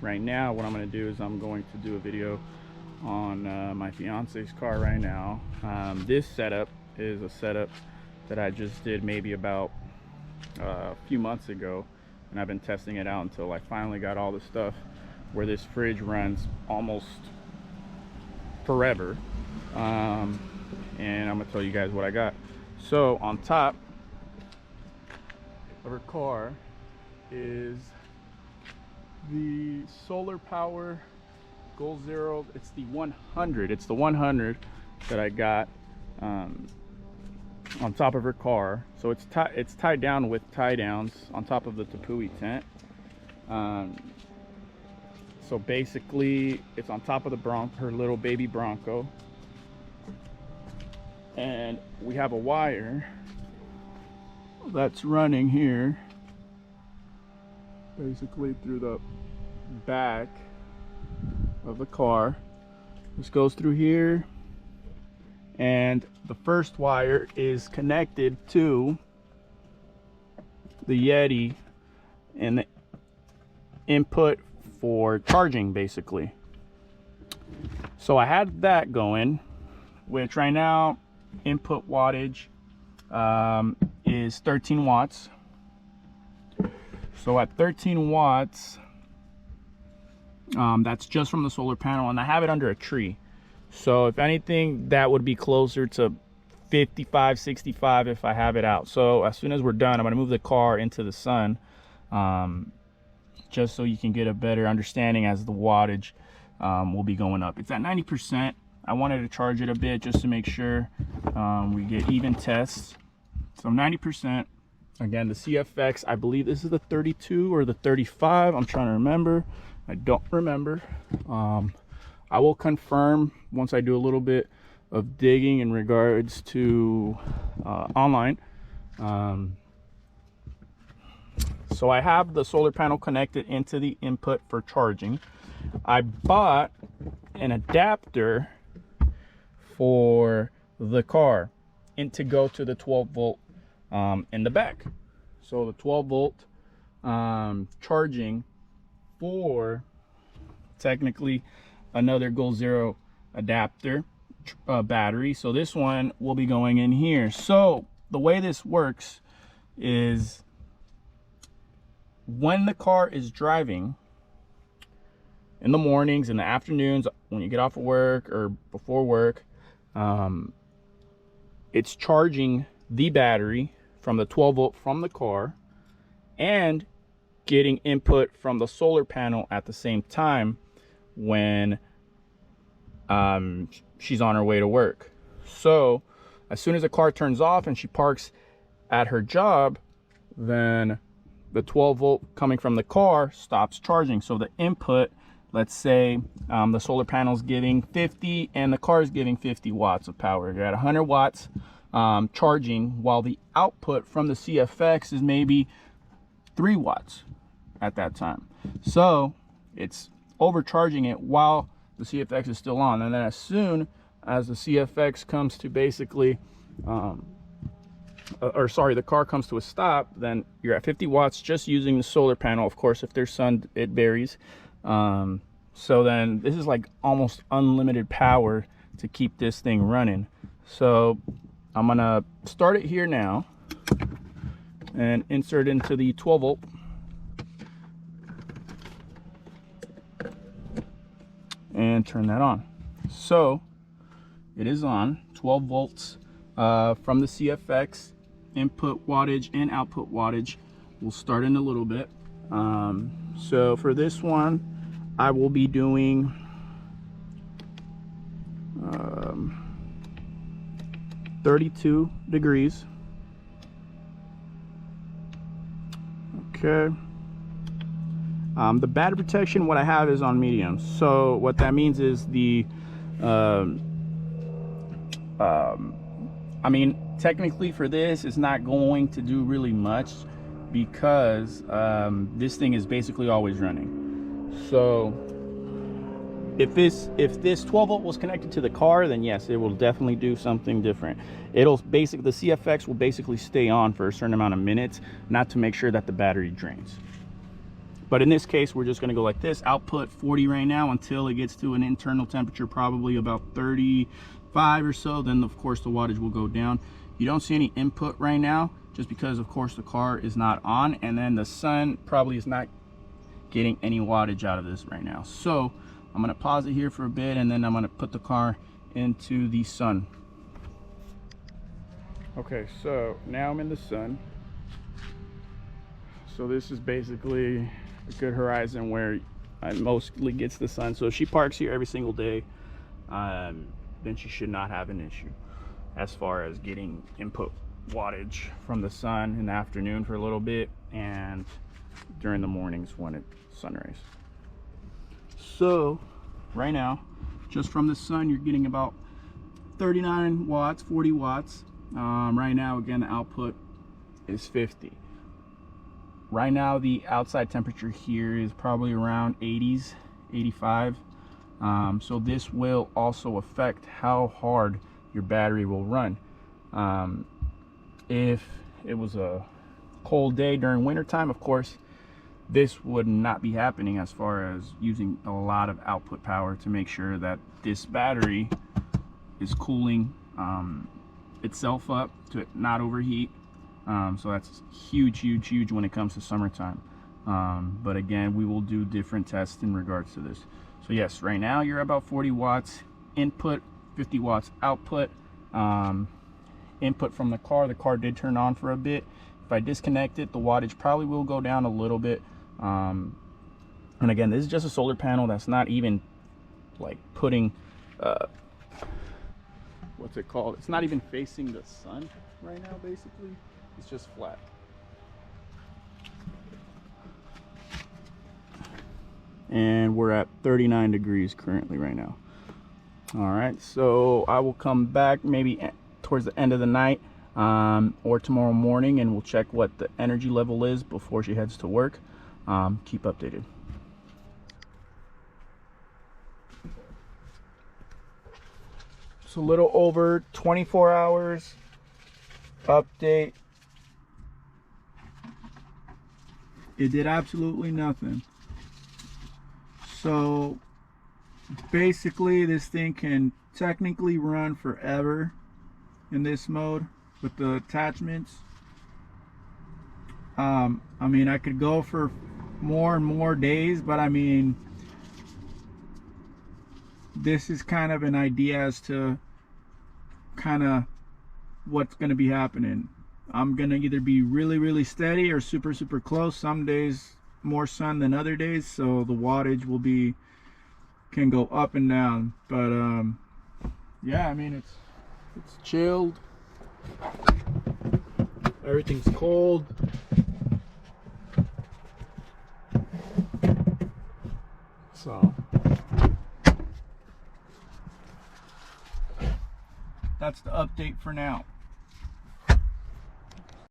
right now what I'm going to do is I'm going to do a video on my fiance's car right now. This setup is a setup that I just did maybe about a few months ago, and I've been testing it out until I finally got all the stuff where this fridge runs almost forever. And I'm gonna tell you guys what I got. So on top of her car is the solar power Goal Zero. It's the 100. It's the 100 that I got on top of her car. So it's tied down with tie downs on top of the Tepui tent. So basically it's on top of the her little baby Bronco, and we have a wire that's running here basically through the back of the car. This goes through here, and the first wire is connected to the Yeti and the input for charging basically. So I had that going, which right now input wattage is 13 watts. So at 13 watts, that's just from the solar panel, and I have it under a tree. So if anything, that would be closer to 55, 65 if I have it out. So as soon as we're done, I'm gonna move the car into the sun, just so you can get a better understanding as the wattage will be going up. It's at 90%. I wanted to charge it a bit just to make sure we get even tests. So 90%. Again, the CFX, I believe this is the 32 or the 35. I'm trying to remember. I don't remember. I will confirm once I do a little bit of digging in regards to online. So I have the solar panel connected into the input for charging. I bought an adapter for the car and to go to the 12 volt in the back. So the 12 volt charging for technically another Goal Zero adapter battery. So this one will be going in here. So the way this works is when the car is driving in the mornings, in the afternoons, when you get off of work or before work, it's charging the battery from the 12 volt from the car and getting input from the solar panel at the same time when she's on her way to work. So as soon as the car turns off and she parks at her job, then the 12 volt coming from the car stops charging. So the input, let's say the solar panel is giving 50 and the car is giving 50 watts of power. You're at 100 watts charging, while the output from the CFX is maybe 3 watts at that time. So it's overcharging it while the CFX is still on. And then as soon as the CFX comes to basically the car comes to a stop, then you're at 50 watts just using the solar panel. Of course, if there's sun, it varies. So then this is like almost unlimited power to keep this thing running. So I'm gonna start it here now and insert into the 12 volt. And turn that on. So it is on 12 volts from the CFX. Input wattage and output wattage will start in a little bit. So for this one, I will be doing 32 degrees. Okay. The battery protection, what I have is on medium. So what that means is the I mean, technically for this, it's not going to do really much because this thing is basically always running. So if this 12 volt was connected to the car, then yes, it will definitely do something different. It'll basically, the CFX will basically stay on for a certain amount of minutes, not to make sure that the battery drains. But in this case, we're just going to go like this. Output 40 right now until it gets to an internal temperature, probably about 35 or so. Then, of course, the wattage will go down. You don't see any input right now, just because, of course, the car is not on. And then the sun probably is not getting any wattage out of this right now. So I'm going to pause it here for a bit, and then I'm going to put the car into the sun. Okay, so now I'm in the sun. So this is basically a good horizon where I mostly gets the sun. So if she parks here every single day, then she should not have an issue as far as getting input wattage from the sun in the afternoon for a little bit and during the mornings when it's sunrise. So right now, just from the sun, you're getting about 39 watts, 40 watts. Right now, again, the output is 50. Right now, the outside temperature here is probably around 80s, 85. So this will also affect how hard your battery will run. If it was a cold day during winter time, of course, this would not be happening as far as using a lot of output power to make sure that this battery is cooling itself up to not overheat. So that's huge when it comes to summertime. But again, we will do different tests in regards to this. So yes, right now you're about 40 watts input, 50 watts output. Input from the car did turn on for a bit. If I disconnect it, the wattage probably will go down a little bit. And again, this is just a solar panel that's not even like putting what's it called, it's not even facing the sun right now. Basically, it's just flat. And we're at 39 degrees currently right now. All right, so I will come back maybe towards the end of the night or tomorrow morning, and we'll check what the energy level is before she heads to work. Keep updated. It's a little over 24 hours update. It did absolutely nothing. So basically this thing can technically run forever in this mode with the attachments. I mean, I could go for more and more days, but I mean, this is kind of an idea as to kind of what's going to be happening. I'm going to either be really steady or super close. Some days more sun than other days, so the wattage will be, can go up and down. But yeah, I mean, it's chilled, everything's cold. So that's the update for now.